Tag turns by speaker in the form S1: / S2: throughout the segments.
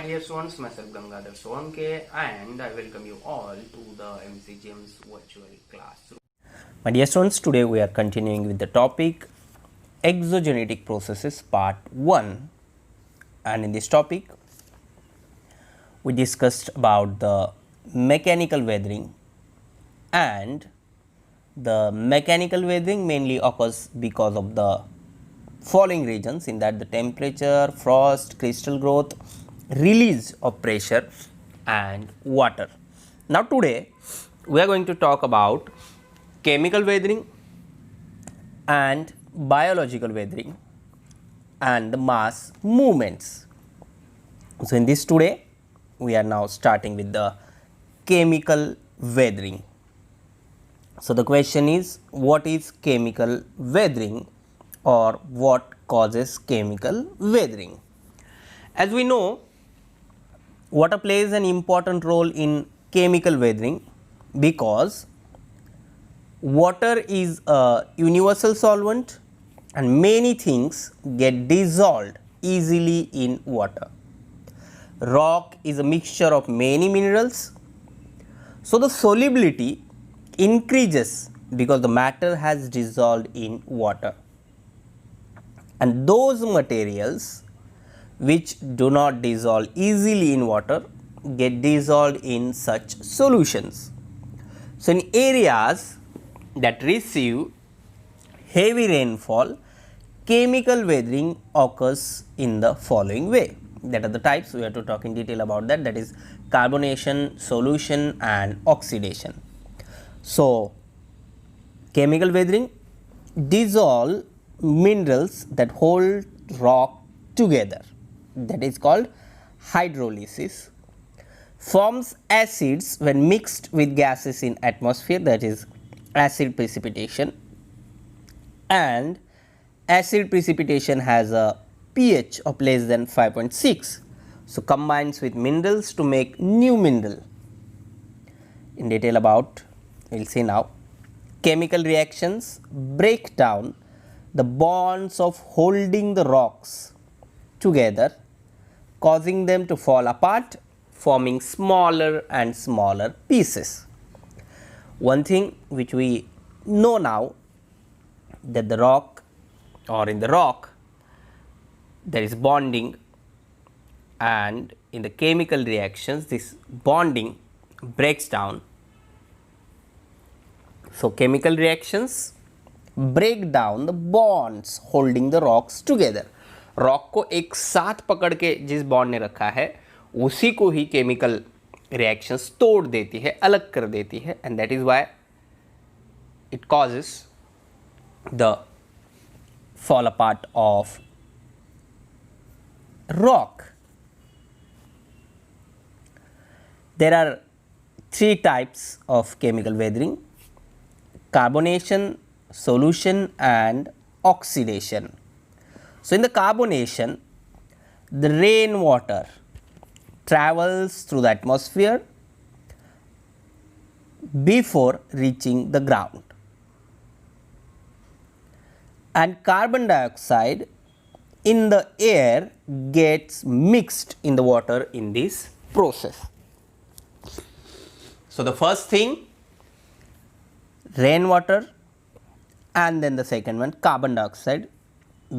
S1: dear students, myself Gangadhar Solanke and I welcome you all to the MCGM's virtual classroom. My dear students, today we are continuing with the topic exogenetic processes part 1, and in this topic we discussed about the mechanical weathering, and the mechanical weathering mainly occurs because of the following reasons, in that the temperature, frost, crystal growth, release of pressure and water. Now today we are going to talk about chemical weathering and biological weathering and the mass movements. So in this today we are now starting with the chemical weathering. So the question is, what is chemical weathering or what causes chemical weathering? As we know, water plays an important role in chemical weathering because water is a universal solvent and many things get dissolved easily in water. Rock is a mixture of many minerals, so the solubility increases because the matter has dissolved in water, and those materials which do not dissolve easily in water get dissolved in such solutions. So, in areas that receive heavy rainfall, chemical weathering occurs in the following way. That are the types. We have to talk in detail about that, that is carbonation, solution and oxidation. So, chemical weathering dissolve minerals that hold rock together, that is called hydrolysis, forms acids when mixed with gases in atmosphere, that is acid precipitation, and acid precipitation has a pH of less than 5.6. So, combines with minerals to make new mineral. In detail about, we will see now. Chemical reactions break down the bonds of holding the rocks together, causing them to fall apart, forming smaller and smaller pieces. One thing which we know now, that the rock or in the rock there is bonding, and in the chemical reactions this bonding breaks down. So, chemical reactions break down the bonds holding the rocks together. Rock को एक साथ पकड़ के जिस bond ने रखा है उसी को ही केमिकल रिएक्शंस तोड़ देती है, अलग कर देती है, and that is why it causes the fall apart of rock. There are three types of chemical weathering: carbonation, solution and oxidation. So, in the carbonation, the rainwater travels through the atmosphere before reaching the ground, and carbon dioxide in the air gets mixed in the water in this process. So, the first thing rainwater, and then the second one carbon dioxide,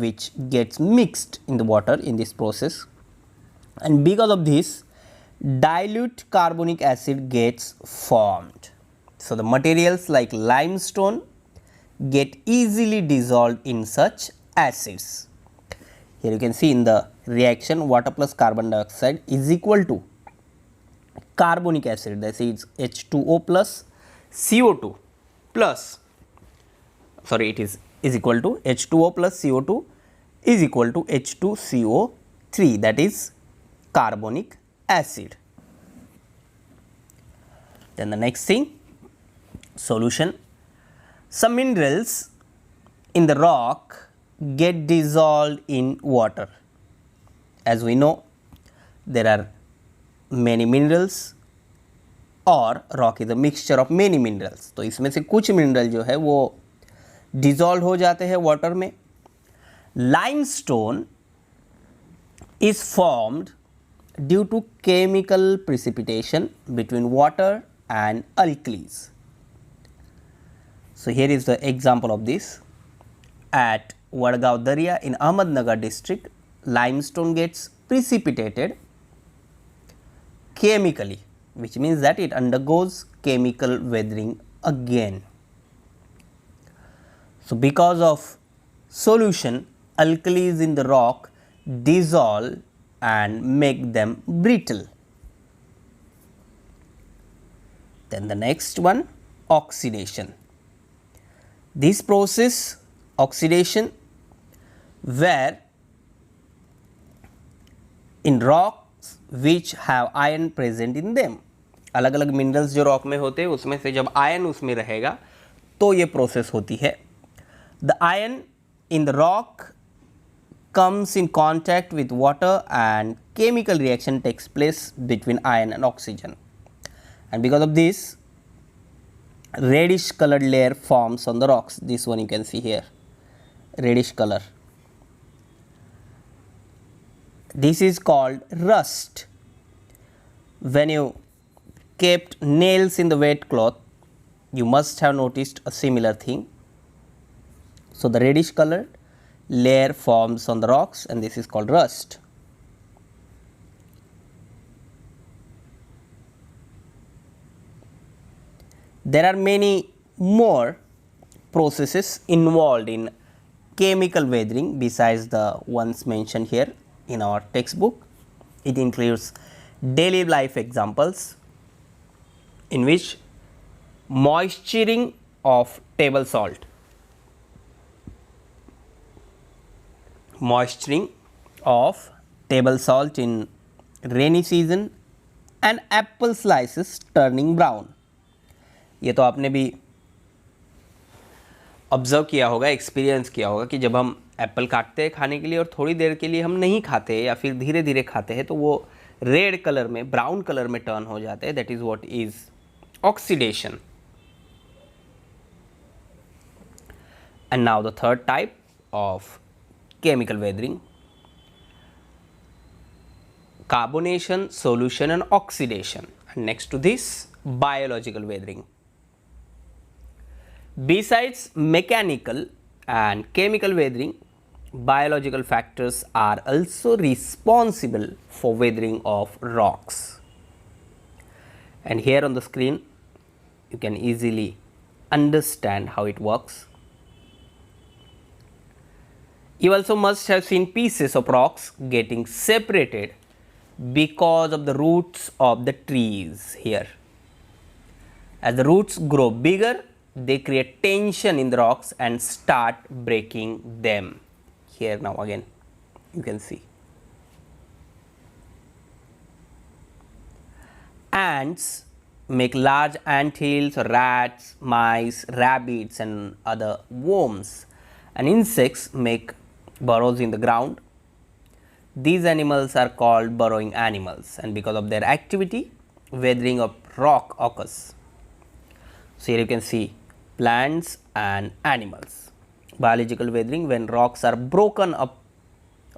S1: which gets mixed in the water in this process, and because of this dilute carbonic acid gets formed. So, the materials like limestone get easily dissolved in such acids. Here you can see in the reaction, water plus carbon dioxide is equal to carbonic acid, that is H2O plus CO2 plus, sorry, it is equal to H2O plus CO2 is equal to H2CO3, that is carbonic acid. Then the next thing, solution. Some minerals in the rock get dissolved in water. As we know, there are many minerals और rock is a mixture of many minerals. तो इसमें से कुछ mineral जो है वो dissolve हो जाते हैं वाटर में. Limestone is formed due to chemical precipitation between water and alkalis. So, here is the example of this. At Vadgaon Darya in Ahmednagar district, limestone gets precipitated chemically, which means that it undergoes chemical weathering again. So, because of solution, alkalis in the rock dissolve and make them brittle. Then the next one, oxidation. This process, oxidation, where in rocks which have iron present in them, अलग अलग minerals जो rock में होते हैं उसमें से जब ion उसमें रहेगा तो ये प्रोसेस होती है. The ion in the rock comes in contact with water and chemical reaction takes place between iron and oxygen, and because of this reddish colored layer forms on the rocks. This one you can see here, reddish color. This is called rust. When you kept nails in the wet cloth, you must have noticed a similar thing. So, the reddish colored layer forms on the rocks and this is called rust. There are many more processes involved in chemical weathering besides the ones mentioned here in our textbook. It includes daily life examples in which moisturing of table salt, moisturing of table salt in rainy season and apple slices turning brown. ये तो आपने भी observe किया होगा, experience किया होगा कि जब हम एप्पल काटते हैं खाने के लिए और थोड़ी देर के लिए हम नहीं खाते या फिर धीरे धीरे खाते हैं तो वो रेड कलर में, ब्राउन कलर में टर्न हो जाते हैं. That is what is oxidation. And now the third type of chemical weathering, carbonation, solution and oxidation, and next to this biological weathering. Besides mechanical and chemical weathering, biological factors are also responsible for weathering of rocks, and here on the screen you can easily understand how it works. You also must have seen pieces of rocks getting separated because of the roots of the trees here. As the roots grow bigger, they create tension in the rocks and start breaking them. Here now again you can see. Ants make large ant hills, or rats, mice, rabbits and other worms, and insects make burrows in the ground. These animals are called burrowing animals, and because of their activity weathering of rock occurs. So, here you can see plants and animals. Biological weathering, when rocks are broken up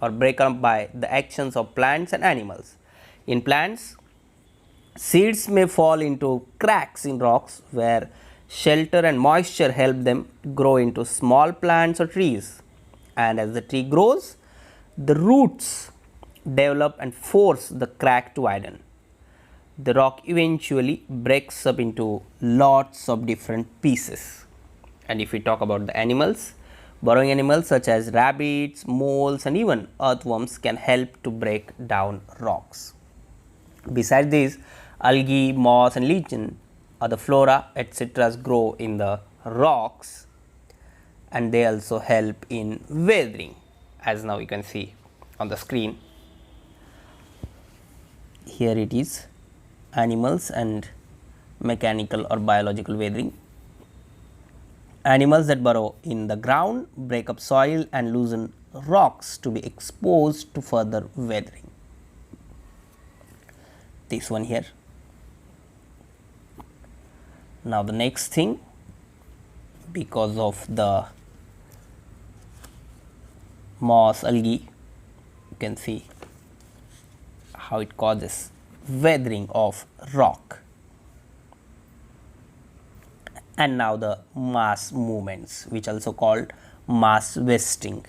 S1: or broken up by the actions of plants and animals. In plants, seeds may fall into cracks in rocks where shelter and moisture help them grow into small plants or trees, and as the tree grows, the roots develop and force the crack to widen. The rock eventually breaks up into lots of different pieces. And if we talk about the animals, burrowing animals such as rabbits, moles and even earthworms can help to break down rocks. Besides this, algae, moss and lichen, other flora etc. grow in the rocks, and they also help in weathering, as now you can see on the screen. Here it is, animals and mechanical or biological weathering. Animals that burrow in the ground break up soil and loosen rocks to be exposed to further weathering. This one here. Now, the next thing, because of the moss, algae, you can see how it causes weathering of rock. And now the mass movements, which also called mass wasting.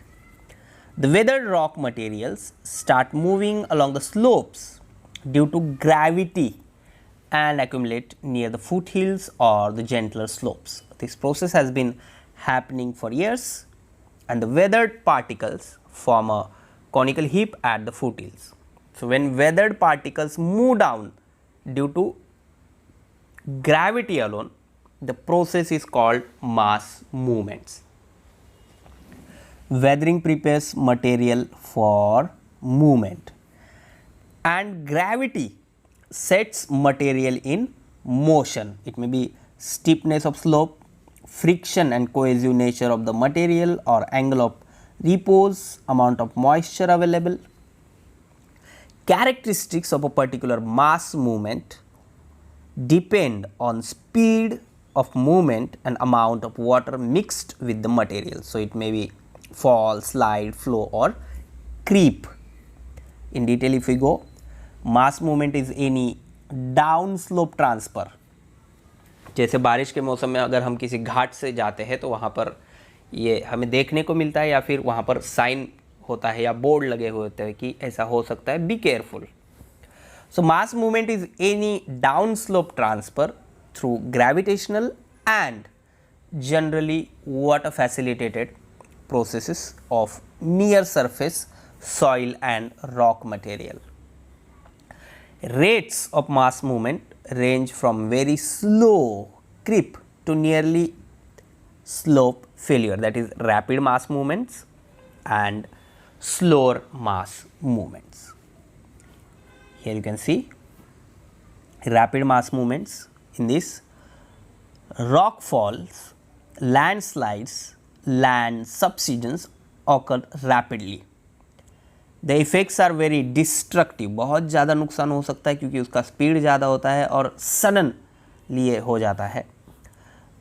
S1: The weathered rock materials start moving along the slopes due to gravity and accumulate near the foothills or the gentler slopes. This process has been happening for years, and the weathered particles form a conical heap at the foothills. So, when weathered particles move down due to gravity alone, the process is called mass movements. Weathering prepares material for movement, and gravity sets material in motion. It may be steepness of slope, friction and cohesive nature of the material, or angle of repose, amount of moisture available. Characteristics of a particular mass movement depend on speed of movement and amount of water mixed with the material. So, it may be fall, slide, flow or creep. In detail if we go, mass movement is any down slope transfer. जैसे बारिश के मौसम में अगर हम किसी घाट से जाते हैं तो वहाँ पर ये हमें देखने को मिलता है, या फिर वहाँ पर साइन होता है या बोर्ड लगे हुए होते हैं कि ऐसा हो सकता है, be careful. So, mass movement is any down slope transfer through gravitational and generally water facilitated processes of near surface soil and rock material. Rates of mass movement range from very slow creep to nearly slope failure, that is rapid mass movements and slower mass movements. Here you can see rapid mass movements. In this, rock falls, landslides, land subsidence occur rapidly. The effects are very destructive. बहुत ज़्यादा नुकसान हो सकता है क्योंकि उसका speed ज़्यादा होता है और सडन लिए हो जाता है.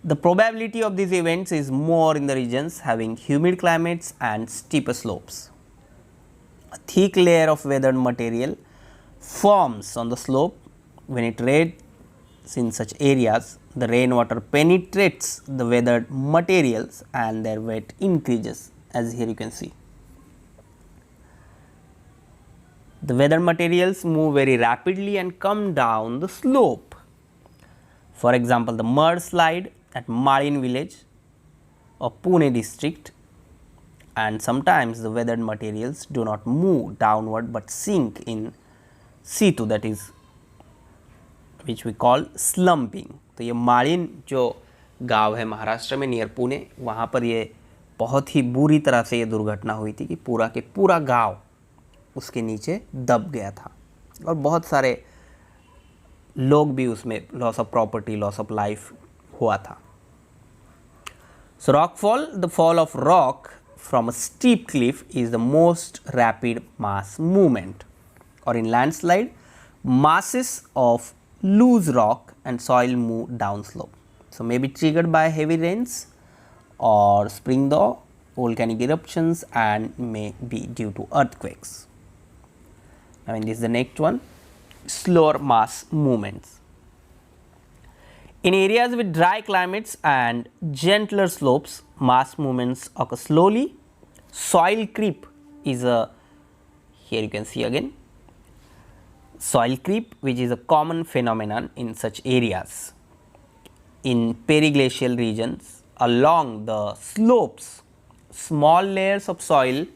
S1: The probability of these events is more in the regions having humid climates and steeper slopes. A thick layer of weathered material forms on the slope. When it rains in such areas, the rainwater penetrates the weathered materials and their weight increases, as here you can see. The weathered materials move very rapidly and come down the slope. For example, the mud slide at Marin village of Pune district, and sometimes the weathered materials do not move downward but sink in situ, that is which we call slumping. तो ये Marin जो गांव है महाराष्ट्र में near Pune, वहाँ पर ये बहुत ही बुरी तरह से ये दुर्घटना हुई थी कि पूरा के पूरा गांव उसके नीचे दब गया था और बहुत सारे लोग भी उसमें loss of property, loss of life हुआ था. So rock fall, the fall of rock from a steep cliff is the most rapid mass movement, or in landslide, masses of loose rock and soil move down slope. So, may be triggered by heavy rains or spring thaw, volcanic eruptions, and may be due to earthquakes. I mean, this is the next one, slower mass movements. In areas with dry climates and gentler slopes, mass movements occur slowly. Soil creep is a, here you can see again, soil creep, which is a common phenomenon in such areas. In periglacial regions along the slopes, small layers of soil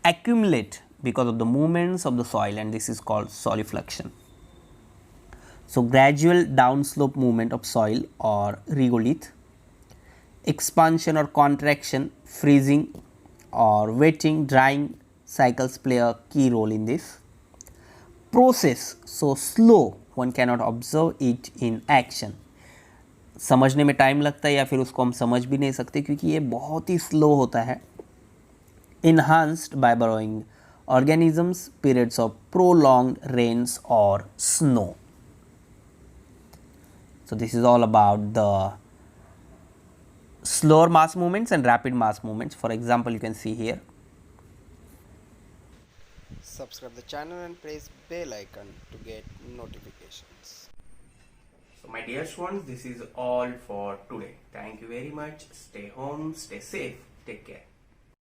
S1: accumulate because of the movements of the soil, and this is called solifluction. So, gradual downslope movement of soil or regolith, expansion or contraction, freezing or wetting, drying cycles play a key role in this process. So, slow, one cannot observe it in action. समझने में time लगता है या फिर उसको हम समझ भी नहीं सकते क्योंकि ये बहुत ही स्लो होता है. Enhanced by burrowing organisms, periods of prolonged rains or snow. So, this is all about the slower mass movements and rapid mass movements. For example, you can see here
S2: Subscribe the channel and press bell icon to get notifications.
S1: So my dear students, this is all for today. Thank you very much. Stay home, stay safe, take care.